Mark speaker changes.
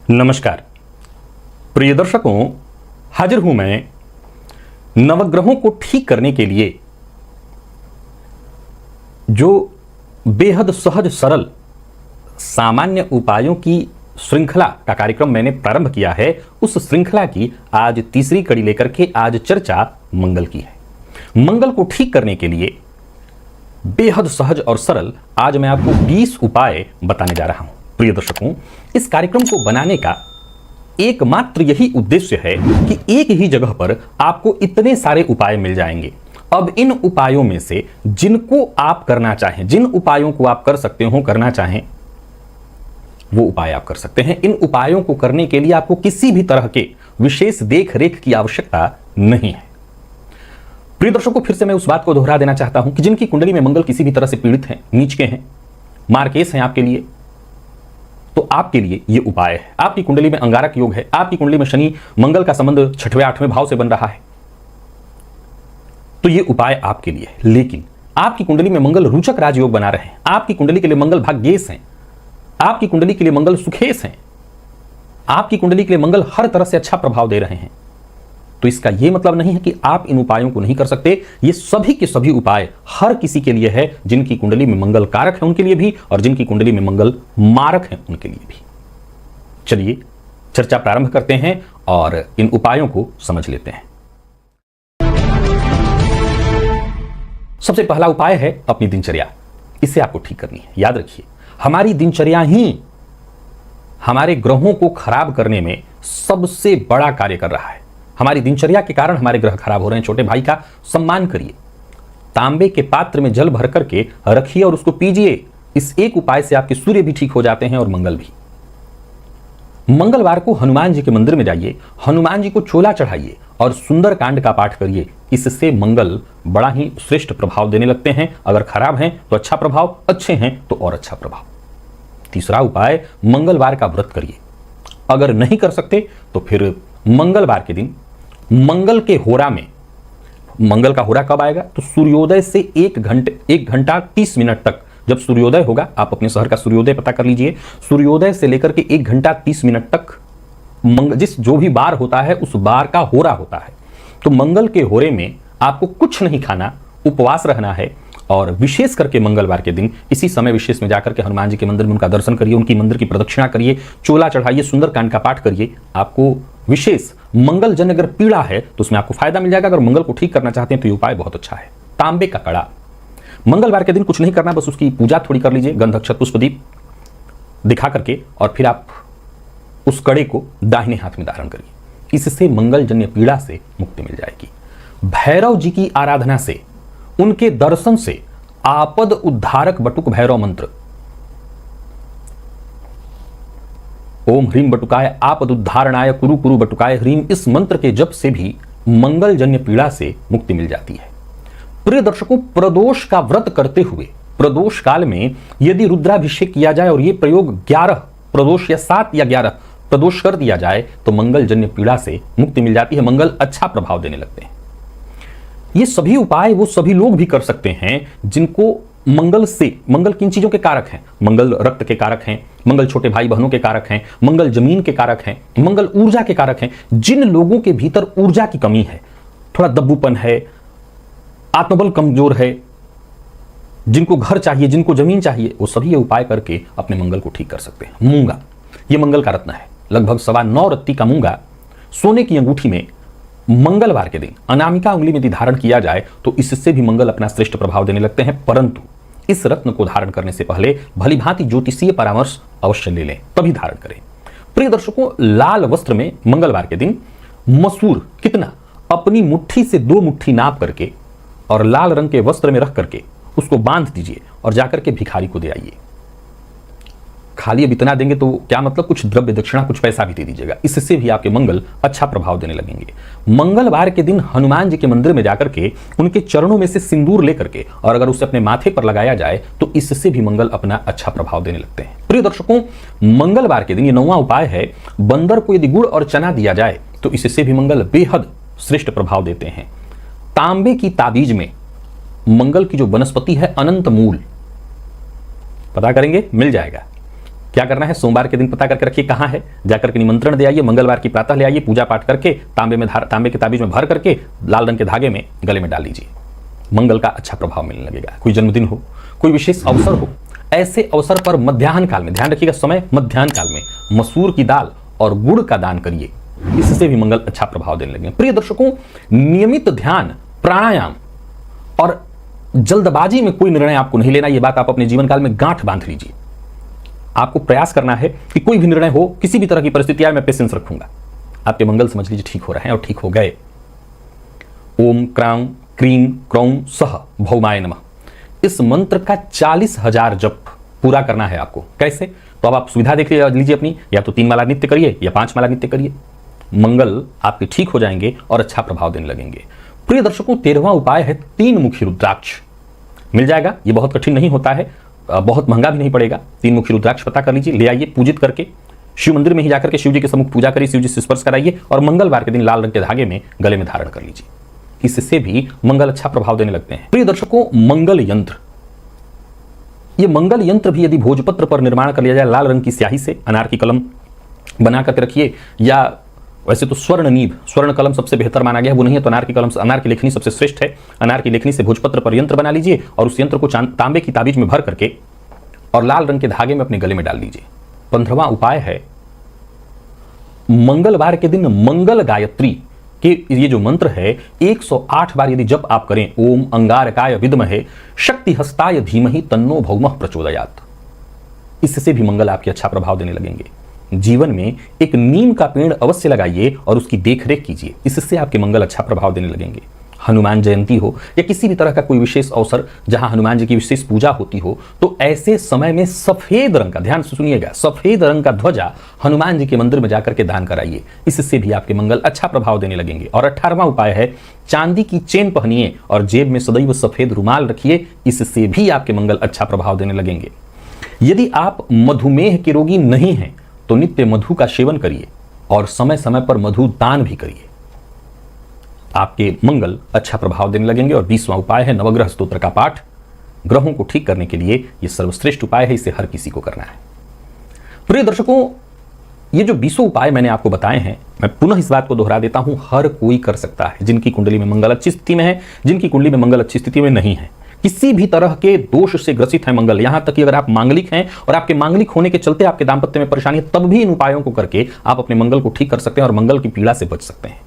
Speaker 1: नमस्कार प्रिय दर्शकों, हाजिर हूं मैं नवग्रहों को ठीक करने के लिए जो बेहद सहज सरल सामान्य उपायों की श्रृंखला का कार्यक्रम मैंने प्रारंभ किया है। उस श्रृंखला की आज तीसरी कड़ी लेकर के आज चर्चा मंगल की है। मंगल को ठीक करने के लिए बेहद सहज और सरल आज मैं आपको 20 उपाय बताने जा रहा हूं। प्रिय दर्शकों, इस कार्यक्रम को बनाने का एकमात्र यही उद्देश्य है कि एक ही जगह पर आपको इतने सारे उपाय मिल जाएंगे। अब इन उपायों में से जिनको आप करना चाहें, जिन उपायों को आप कर सकते हो, करना चाहें, वो उपाय आप कर सकते हैं। इन उपायों को करने के लिए आपको किसी भी तरह के विशेष देख रेख की आवश्यकता नहीं है। प्रिय दर्शकों, फिर से मैं उस बात को दोहरा देना चाहता हूं कि जिनकी कुंडली में मंगल किसी भी तरह से पीड़ित हैं, नीच के हैं, मारकेस हैं आपके लिए, तो आपके लिए ये उपाय है। आपकी कुंडली में अंगारक योग है, आपकी कुंडली में शनि मंगल का संबंध 6वें 8वें भाव से बन रहा है, तो ये उपाय आपके लिए है। लेकिन आपकी कुंडली में मंगल रोचक राजयोग बना रहे हैं, आपकी कुंडली के लिए मंगल भाग्येश हैं, आपकी कुंडली के लिए मंगल सुखेश हैं, आपकी कुंडली के लिए मंगल हर तरह से अच्छा प्रभाव दे रहे हैं, तो इसका यह मतलब नहीं है कि आप इन उपायों को नहीं कर सकते। ये सभी के सभी उपाय हर किसी के लिए है जिनकी कुंडली में मंगल कारक है उनके लिए भी, और जिनकी कुंडली में मंगल मारक है उनके लिए भी। चलिए चर्चा प्रारंभ करते हैं और इन उपायों को समझ लेते हैं। सबसे पहला उपाय है अपनी दिनचर्या। इसे आपको ठीक करनी है। याद रखिए, हमारी दिनचर्या ही हमारे ग्रहों को खराब करने में सबसे बड़ा कार्य कर रहा है। हमारी दिनचर्या के कारण हमारे ग्रह खराब हो रहे हैं। छोटे भाई का सम्मान करिए, तांबे के पात्र में जल भर करके रखिए और उसको पीजिए। इस एक उपाय से आपके सूर्य भी ठीक हो जाते हैं और मंगल भी। मंगलवार को हनुमान जी के मंदिर में जाइए, हनुमान जी को चोला चढ़ाइए और सुंदर कांड का पाठ करिए। इससे मंगल बड़ा ही श्रेष्ठ प्रभाव देने लगते हैं। अगर खराब हैं तो अच्छा प्रभाव, अच्छे हैं तो और अच्छा प्रभाव। तीसरा उपाय, मंगलवार का व्रत करिए। अगर नहीं कर सकते तो फिर मंगलवार के दिन मंगल के होरा में, मंगल का होरा कब आएगा तो सूर्योदय से 1 घंटा 30 मिनट तक, जब सूर्योदय होगा, आप अपने शहर का सूर्योदय पता कर लीजिए, सूर्योदय से लेकर के 1 घंटा 30 मिनट तक जिस जो भी बार होता है उस बार का होरा होता है। तो मंगल के होरे में आपको कुछ नहीं खाना, उपवास रहना है। और विशेष करके मंगलवार के दिन इसी समय विशेष में जाकर के हनुमान जी के मंदिर में उनका दर्शन करिए, उनकी मंदिर की प्रदक्षिणा करिए, चोला चढ़ाइए, सुंदर कांड का पाठ करिए। आपको विशेष मंगल जन अगर पीड़ा है तो उसमें आपको फायदा मिल जाएगा। अगर मंगल को ठीक करना चाहते हैं तो ये उपाय बहुत अच्छा है। तांबे का कड़ा, मंगलवार के दिन कुछ नहीं करना, बस उसकी पूजा थोड़ी कर लीजिए, गंध अक्षत पुष्प दीप दिखा करके, और फिर आप उस कड़े को दाहिने हाथ में धारण करिए। इससे मंगल जन्य पीड़ा से मुक्ति मिल जाएगी। भैरव जी की आराधना से, उनके दर्शन से आपद उद्धारक बटुक भैरव मंत्र, ओम ह्रीम बटुकाय आपद उद्धारणाय कुरु कुरु बटुकाय ह्रीम, इस मंत्र के जप से भी मंगल जन्य पीड़ा से मुक्ति मिल जाती है। प्रिय दर्शकों, प्रदोष का व्रत करते हुए प्रदोष काल में यदि रुद्राभिषेक किया जाए और यह प्रयोग 11 प्रदोष या 7 या 11 प्रदोष कर दिया जाए तो मंगल जन्य पीड़ा से मुक्ति मिल जाती है। मंगल अच्छा प्रभाव देने लगते हैं। ये सभी उपाय वो सभी लोग भी कर सकते हैं जिनको मंगल किन चीजों के कारक हैं? मंगल रक्त के कारक हैं, मंगल छोटे भाई बहनों के कारक हैं, मंगल जमीन के कारक हैं, मंगल ऊर्जा के कारक हैं। जिन लोगों के भीतर ऊर्जा की कमी है, थोड़ा दब्बूपन है, आत्मबल कमजोर है, जिनको घर चाहिए, जिनको जमीन चाहिए, वो सभी ये उपाय करके अपने मंगल को ठीक कर सकते हैं। मूंगा, ये मंगल का रत्न है। लगभग 9.25 रत्ती का मूंगा सोने की अंगूठी में मंगलवार के दिन अनामिका उंगली में यदि धारण किया जाए तो इससे भी मंगल अपना श्रेष्ठ प्रभाव देने लगते हैं। परंतु इस रत्न को धारण करने से पहले भलीभांति ज्योतिषीय परामर्श अवश्य ले लें, तभी धारण करें। प्रिय दर्शकों, लाल वस्त्र में मंगलवार के दिन मसूर कितना, अपनी मुट्ठी से 2 मुट्ठी नाप करके और लाल रंग के वस्त्र में रख करके उसको बांध दीजिए और जाकर के भिखारी को दे आइए। खाली अब इतना देंगे तो क्या मतलब, कुछ द्रव्य दक्षिणा, कुछ पैसा भी दे दीजिएगा। इससे भी आपके मंगल अच्छा प्रभाव देने लगेंगे। मंगलवार के दिन हनुमान जी के मंदिर में जाकर के उनके चरणों में से सिंदूर लेकर के और अगर उसे अपने माथे पर लगाया जाए तो इससे भी मंगल अपना अच्छा प्रभाव देने लगते हैं। प्रिय दर्शकों, मंगलवार के दिन ये 9वां उपाय है, बंदर को यदि गुड़ और चना दिया जाए तो इससे भी मंगल बेहद श्रेष्ठ प्रभाव देते हैं। तांबे की ताबीज में मंगल की जो वनस्पति है अनंत मूल, पता करेंगे मिल जाएगा। क्या करना है, सोमवार के दिन पता करके रखिए कहाँ है, जाकर के निमंत्रण दे आइए, मंगलवार की प्रातः ले आइए, पूजा पाठ करके तांबे के ताबीज में भर करके लाल रंग के धागे में गले में डाल लीजिए। मंगल का अच्छा प्रभाव मिलने लगेगा। कोई जन्मदिन हो, कोई विशेष अवसर हो, ऐसे अवसर पर मध्याह्न काल में, ध्यान रखिएगा समय मध्याह्न काल में, मसूर की दाल और गुड़ का दान करिए, इससे भी मंगल अच्छा प्रभाव देने लगेंगे। प्रिय दर्शकों, नियमित ध्यान, प्राणायाम और जल्दबाजी में कोई निर्णय आपको नहीं लेना। यह बात आप अपने जीवन काल में गांठ बांध लीजिए। आपको प्रयास करना है कि कोई भी निर्णय हो, किसी भी तरह की परिस्थिति आए, मैं पेशेंस रखूंगा। आपके मंगल समझ लीजिए ठीक हो रहे हैं और ठीक हो गए। ओम क्रां क्रीं क्रौं सह भौमाय नमः, इस मंत्र का 40,000 जप पूरा करना है आपको। कैसे? तो अब आप सुविधा देख लीजिए अपनी, या तो 3 माला नित्य करिए या 5 माला नित्य करिए। मंगल आपके ठीक हो जाएंगे और अच्छा प्रभाव देने लगेंगे। प्रिय दर्शकों, 13वां उपाय है 3 मुखी रुद्राक्ष। मिल जाएगा, ये बहुत कठिन नहीं होता है, बहुत महंगा भी नहीं पड़ेगा। 3 मुखी रुद्राक्ष पता कर लीजिए, ले आइए, पूजित करके शिव मंदिर में ही जाकर के शिव जी के सम्मुख पूजा करिए, शिव जी से स्पर्श कराइए और मंगलवार के दिन लाल रंग के धागे में गले में धारण कर लीजिए। इससे भी मंगल अच्छा प्रभाव देने लगते हैं। प्रिय दर्शकों, मंगल यंत्र, ये मंगल यंत्र भी यदि भोजपत्र पर निर्माण कर लिया जाए, लाल रंग की स्याही से अनार की कलम बना करके रखिए, या वैसे तो स्वर्ण नीब, स्वर्ण कलम सबसे बेहतर माना गया है, वो नहीं है तो अनार की कलम, अनार की लेखनी सबसे श्रेष्ठ है। अनार की लेखनी से भोजपत्र पर यंत्र बना लीजिए और उस यंत्र को तांबे की ताबीज में भर करके और लाल रंग के धागे में अपने गले में डाल लीजिए। 15वां उपाय है मंगलवार के दिन मंगल गायत्री कि ये जो मंत्र है 108 बार यदि जप आप करें, ओम अंगारकाय विद्महे शक्ति हस्ताय धीमहि तन्नो भौमः प्रचोदयात्, इससे भी मंगल आपके अच्छा प्रभाव देने लगेंगे। जीवन में एक नीम का पेड़ अवश्य लगाइए और उसकी देखरेख कीजिए, इससे आपके मंगल अच्छा प्रभाव देने लगेंगे। हनुमान जयंती हो या किसी भी तरह का कोई विशेष अवसर जहां हनुमान जी की विशेष पूजा होती हो, तो ऐसे समय में सफेद रंग का, ध्यान से सुनिएगा, सफेद रंग का ध्वजा हनुमान जी के मंदिर में जाकर के दान कराइए, इससे भी आपके मंगल अच्छा प्रभाव देने लगेंगे। और 18वां उपाय है चांदी की चेन पहनिए और जेब में सदैव सफेद रुमाल रखिए, इससे भी आपके मंगल अच्छा प्रभाव देने लगेंगे। यदि आप मधुमेह के रोगी नहीं हैं तो नित्य मधु का सेवन करिए और समय समय पर मधु दान भी करिए, आपके मंगल अच्छा प्रभाव देने लगेंगे। और 20वां उपाय है नवग्रह स्तोत्र का पाठ। ग्रहों को ठीक करने के लिए यह सर्वश्रेष्ठ उपाय है, इसे हर किसी को करना है। प्रिय दर्शकों, ये जो 20 उपाय मैंने आपको बताए हैं, मैं पुनः इस बात को दोहरा देता हूं, हर कोई कर सकता है, जिनकी कुंडली में मंगल अच्छी स्थिति में है, जिनकी कुंडली में मंगल अच्छी स्थिति में नहीं है, किसी भी तरह के दोष से ग्रसित है मंगल, यहां तक कि अगर आप मांगलिक हैं और आपके मांगलिक होने के चलते आपके दाम्पत्य में परेशानी है, तब भी इन उपायों को करके आप अपने मंगल को ठीक कर सकते हैं और मंगल की पीड़ा से बच सकते हैं।